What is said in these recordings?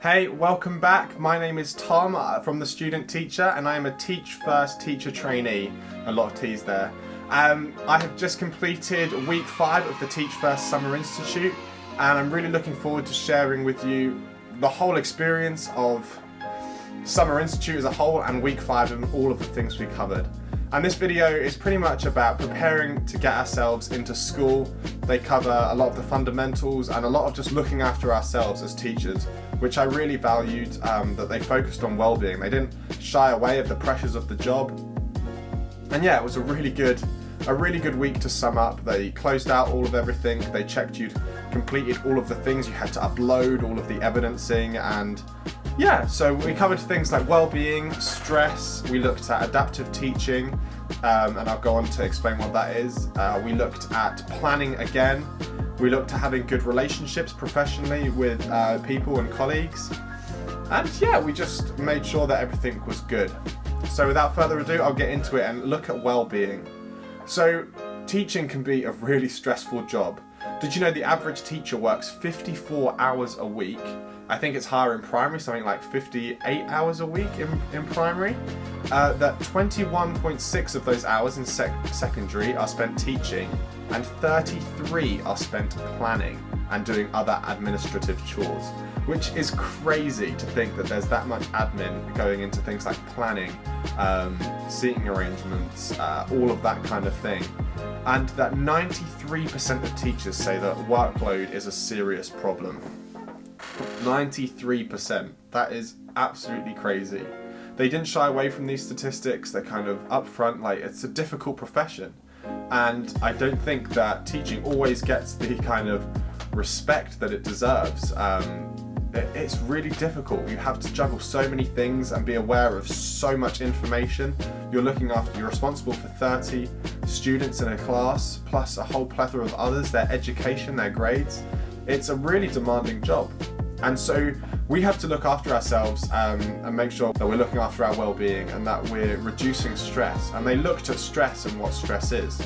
Hey, welcome back. My name is Tom from The Student Teacher, and I am a Teach First teacher trainee. A lot of T's there. I have just completed week 5 of the Teach First Summer Institute, and I'm really looking forward to sharing with you the whole experience of Summer Institute as a whole and week 5 and all of the things we covered. And this video is pretty much about preparing to get ourselves into school. They cover a lot of the fundamentals and a lot of just looking after ourselves as teachers, which I really valued, that they focused on well-being. They didn't shy away of the pressures of the job. And yeah, it was a really good week to sum up. They closed out all of everything. They checked you'd completed all of the things you had to upload, all of the evidencing, and yeah, so we covered things like well-being, stress, we looked at adaptive teaching, and I'll go on to explain what that is. We looked at planning again. We looked at having good relationships professionally with people and colleagues. And yeah, we just made sure that everything was good. So without further ado, I'll get into it and look at well-being. So teaching can be a really stressful job. Did you know the average teacher works 54 hours a week? I think it's higher in primary, something like 58 hours a week in primary. That 21.6 of those hours in secondary are spent teaching, and 33 are spent planning and doing other administrative chores, which is crazy to think that there's that much admin going into things like planning, seating arrangements, all of that kind of thing. And that 93% of teachers say that workload is a serious problem. 93%. That is absolutely crazy. They didn't shy away from these statistics. They're kind of upfront, like it's a difficult profession. And I don't think that teaching always gets the kind of respect that it deserves. It's really difficult. You have to juggle so many things and be aware of so much information. You're responsible for 30 students in a class, plus a whole plethora of others, their education, their grades. It's a really demanding job. And so we have to look after ourselves and make sure that we're looking after our well-being and that we're reducing stress. And they looked at stress and what stress is.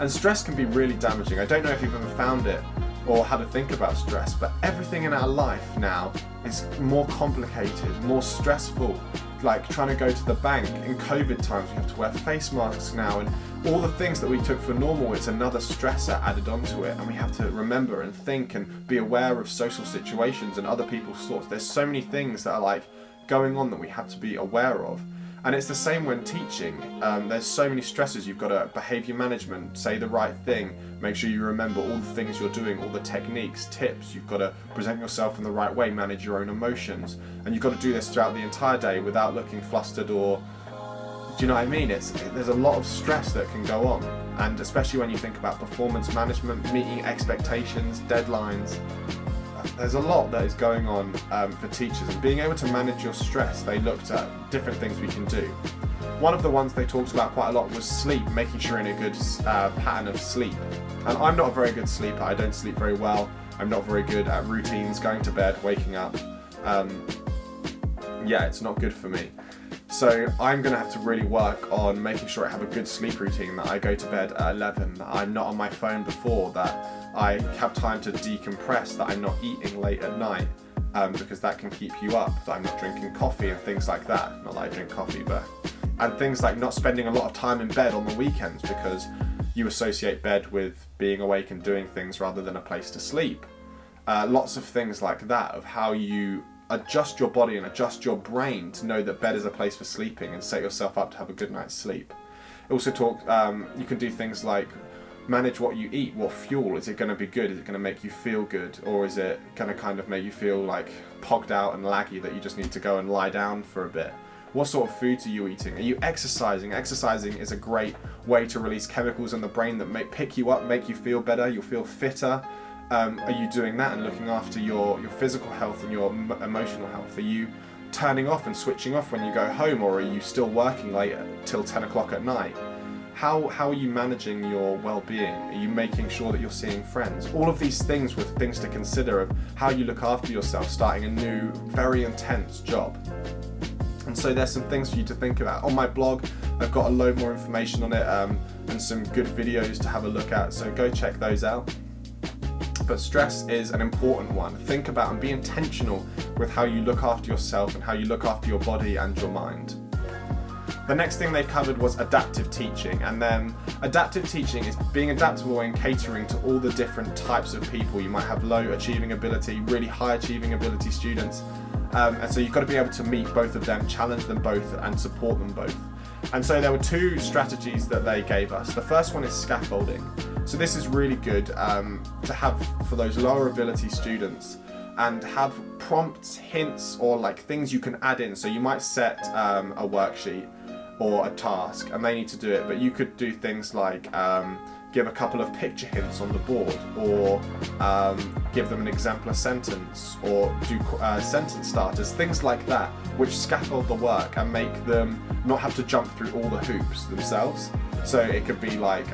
And stress can be really damaging. I don't know if you've ever found it or how to think about stress, but everything in our life now is more complicated, more stressful. Like trying to go to the bank. In COVID times, we have to wear face masks now, and all the things that we took for normal, it's another stressor added onto it, and we have to remember and think and be aware of social situations and other people's thoughts. There's so many things that are like going on that we have to be aware of. And it's the same when teaching. There's so many stresses. You've got to behaviour management, say the right thing, make sure you remember all the things you're doing, all the techniques, tips. You've got to present yourself in the right way, manage your own emotions. And you've got to do this throughout the entire day without looking flustered or, do you know what I mean? There's a lot of stress that can go on. And especially when you think about performance management, meeting expectations, deadlines. There's a lot that is going on for teachers, and being able to manage your stress, they looked at different things we can do. One of the ones they talked about quite a lot was sleep, making sure you're in a good pattern of sleep. And I'm not a very good sleeper. I don't sleep very well. I'm not very good at routines, going to bed, waking up. Yeah, it's not good for me. So I'm going to have to really work on making sure I have a good sleep routine, that I go to bed at 11, that I'm not on my phone before, that I have time to decompress, that I'm not eating late at night, because that can keep you up, that I'm not drinking coffee and things like that. Not that I drink coffee, but... And things like not spending a lot of time in bed on the weekends because you associate bed with being awake and doing things rather than a place to sleep. Lots of things like that, of how you adjust your body and adjust your brain to know that bed is a place for sleeping and set yourself up to have a good night's sleep. It also you can do things like manage what you eat, what fuel. Is it going to be good? Is it going to make you feel good? Or is it going to kind of make you feel like pogged out and laggy that you just need to go and lie down for a bit? What sort of foods are you eating? Are you exercising? Exercising is a great way to release chemicals in the brain that may pick you up, make you feel better, you'll feel fitter. Are you doing that and looking after your physical health and your emotional health? Are you turning off and switching off when you go home, or are you still working late till 10 o'clock at night? How are you managing your well-being? Are you making sure that you're seeing friends? All of these things were things to consider of how you look after yourself starting a new, very intense job. And so there's some things for you to think about. On my blog, I've got a load more information on it and some good videos to have a look at, so go check those out. but stress is an important one. Think about and be intentional with how you look after yourself and how you look after your body and your mind. The next thing they covered was adaptive teaching, and then adaptive teaching is being adaptable and catering to all the different types of people. You might have low achieving ability, really high achieving ability students, and so you've got to be able to meet both of them, challenge them both and support them both. And so there were two strategies that they gave us. The first one is scaffolding. So this is really good to have for those lower ability students, and have prompts, hints, or like things you can add in. So you might set a worksheet or a task and they need to do it, but you could do things like give a couple of picture hints on the board, or give them an exemplar sentence, or do sentence starters, things like that, which scaffold the work and make them not have to jump through all the hoops themselves. So it could be like,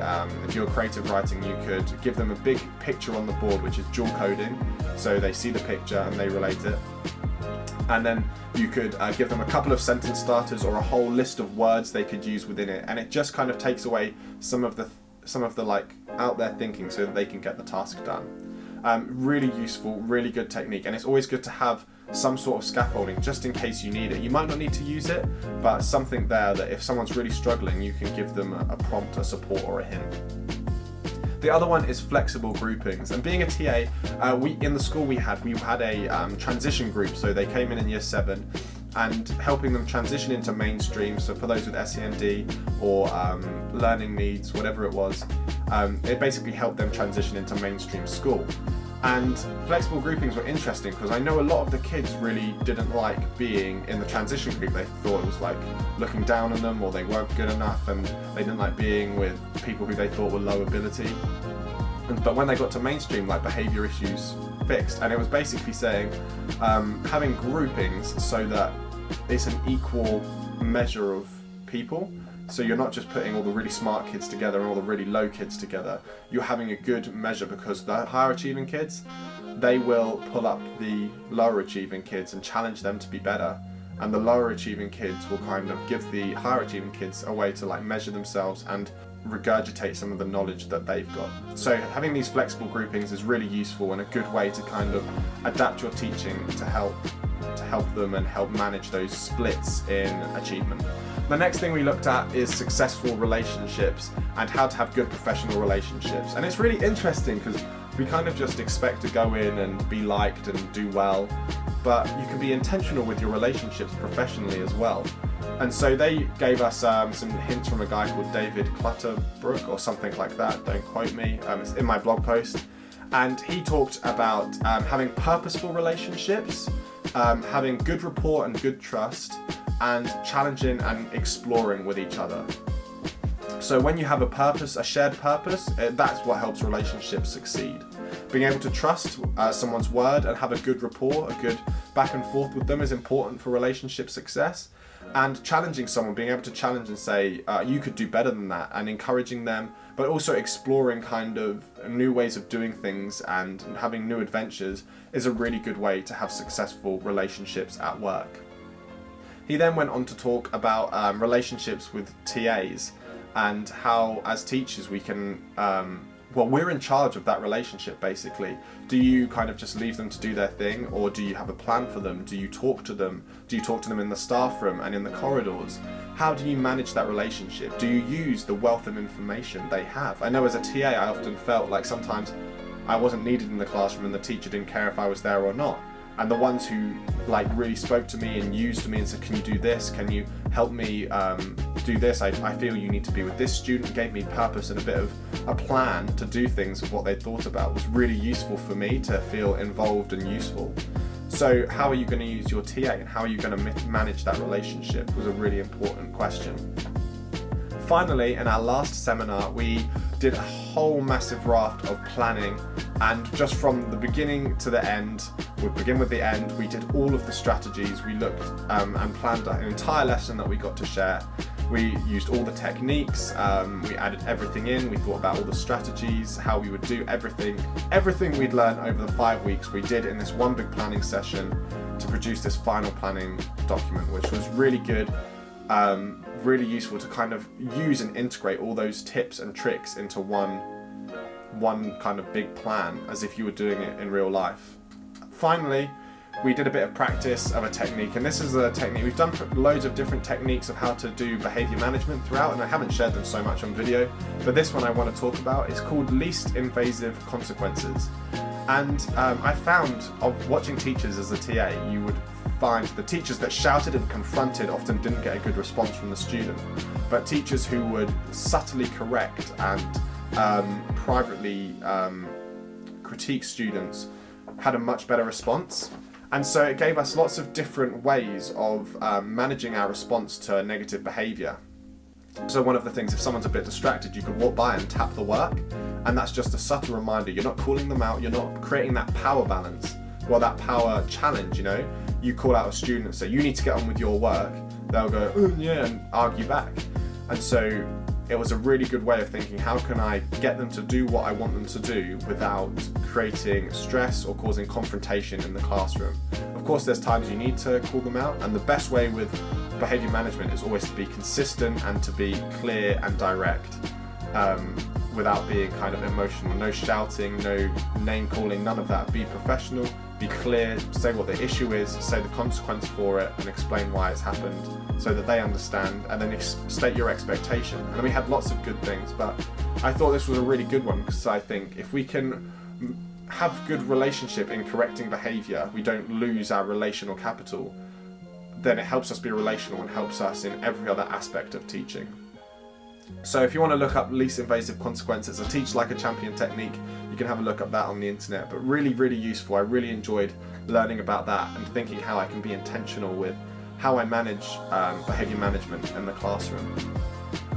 if you're creative writing, you could give them a big picture on the board, which is dual coding, so they see the picture and they relate it. And then you could give them a couple of sentence starters or a whole list of words they could use within it, and it just kind of takes away some of the like out there thinking, so that they can get the task done. Really useful, really good technique, and it's always good to have some sort of scaffolding just in case you need it. You might not need to use it, but something there that if someone's really struggling, you can give them a prompt, a support, or a hint. The other one is flexible groupings, and being a TA, in the school we had a transition group, so they came in year 7, and helping them transition into mainstream. So for those with SEND or learning needs, whatever it was, it basically helped them transition into mainstream school. And flexible groupings were interesting because I know a lot of the kids really didn't like being in the transition group. They thought it was like looking down on them, or they weren't good enough, and they didn't like being with people who they thought were low ability. But when they got to mainstream, like behaviour issues fixed, and it was basically saying having groupings so that it's an equal measure of people. So you're not just putting all the really smart kids together and all the really low kids together. You're having a good measure, because the higher achieving kids, they will pull up the lower achieving kids and challenge them to be better. And the lower achieving kids will kind of give the higher achieving kids a way to like measure themselves and regurgitate some of the knowledge that they've got. So having these flexible groupings is really useful and a good way to kind of adapt your teaching to help them and help manage those splits in achievement. The next thing we looked at is successful relationships and how to have good professional relationships. And it's really interesting because we kind of just expect to go in and be liked and do well, but you can be intentional with your relationships professionally as well. And so they gave us some hints from a guy called David Clutterbrook or something like that, don't quote me, it's in my blog post. And he talked about having purposeful relationships, having good rapport and good trust, and challenging and exploring with each other. So when you have a purpose, a shared purpose, that's what helps relationships succeed. Being able to trust someone's word and have a good rapport, a good back and forth with them is important for relationship success. And challenging someone, being able to challenge and say, you could do better than that, and encouraging them, but also exploring kind of new ways of doing things and having new adventures is a really good way to have successful relationships at work. He then went on to talk about relationships with TAs and how as teachers we can, we're in charge of that relationship basically. Do you kind of just leave them to do their thing, or do you have a plan for them? Do you talk to them? Do you talk to them in the staff room and in the corridors? How do you manage that relationship? Do you use the wealth of information they have? I know as a TA I often felt like sometimes I wasn't needed in the classroom and the teacher didn't care if I was there or not. And the ones who like really spoke to me and used me and said, can you do this? Can you help me do this? I feel you need to be with this student, gave me purpose and a bit of a plan to do things of what they thought about, was really useful for me to feel involved and useful. So how are you going to use your TA and how are you going to manage that relationship was a really important question. Finally, in our last seminar, we did a whole massive raft of planning, and just from the beginning to the end, we begin with the end, we did all of the strategies, we looked and planned an entire lesson that we got to share. We used all the techniques, we added everything in, we thought about all the strategies, how we would do everything we'd learned over the 5 weeks we did in this one big planning session to produce this final planning document, which was really good. Really useful to kind of use and integrate all those tips and tricks into one one kind of big plan as if you were doing it in real life. Finally, we did a bit of practice of a technique, and this is a technique, we've done loads of different techniques of how to do behaviour management throughout, and I haven't shared them so much on video, but this one I want to talk about. It's called least invasive consequences. And I found, of watching teachers as a TA, you would find the teachers that shouted and confronted often didn't get a good response from the student, but teachers who would subtly correct and privately critique students had a much better response. And so it gave us lots of different ways of managing our response to negative behaviour. So one of the things, if someone's a bit distracted, you could walk by and tap the work, and that's just a subtle reminder. You're not calling them out, you're not creating that power balance, well, that power challenge, you know. You call out a student and say, you need to get on with your work. They'll go, oh, yeah, and argue back. And so it was a really good way of thinking, how can I get them to do what I want them to do without creating stress or causing confrontation in the classroom. Of course, there's times you need to call them out, and the best way with behaviour management is always to be consistent and to be clear and direct, without being kind of emotional. No shouting, no name calling, none of that. Be professional, be clear, say what the issue is, say the consequence for it, and explain why it's happened so that they understand, and then state your expectation. And we had lots of good things, but I thought this was a really good one, because I think if we can have good relationship in correcting behaviour, we don't lose our relational capital, then it helps us be relational and helps us in every other aspect of teaching. So if you want to look up least invasive consequences, a Teach Like a Champion technique, you can have a look at that on the internet, but really, really useful. I really enjoyed learning about that and thinking how I can be intentional with how I manage behaviour management in the classroom.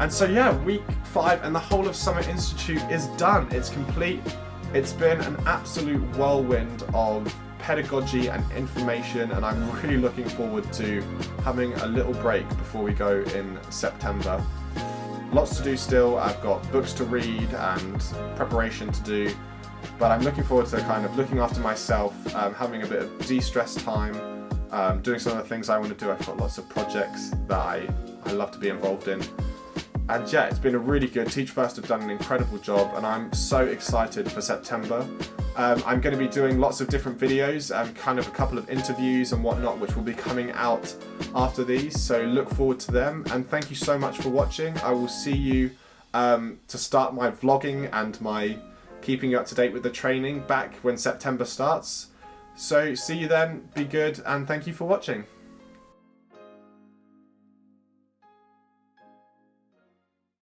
And so yeah, week 5 and the whole of Summit Institute is done. It's complete. It's been an absolute whirlwind of pedagogy and information, and I'm really looking forward to having a little break before we go in September. Lots to do still. I've got books to read and preparation to do, but I'm looking forward to kind of looking after myself, having a bit of de-stress time, doing some of the things I want to do. I've got lots of projects that I love to be involved in. And yeah, it's been a really good. Teach First have done an incredible job, and I'm so excited for September. I'm going to be doing lots of different videos and kind of a couple of interviews and whatnot, which will be coming out after these, so look forward to them. And thank you so much for watching. I will see you to start my vlogging and my keeping you up to date with the training back when September starts. So see you then, be good, and thank you for watching.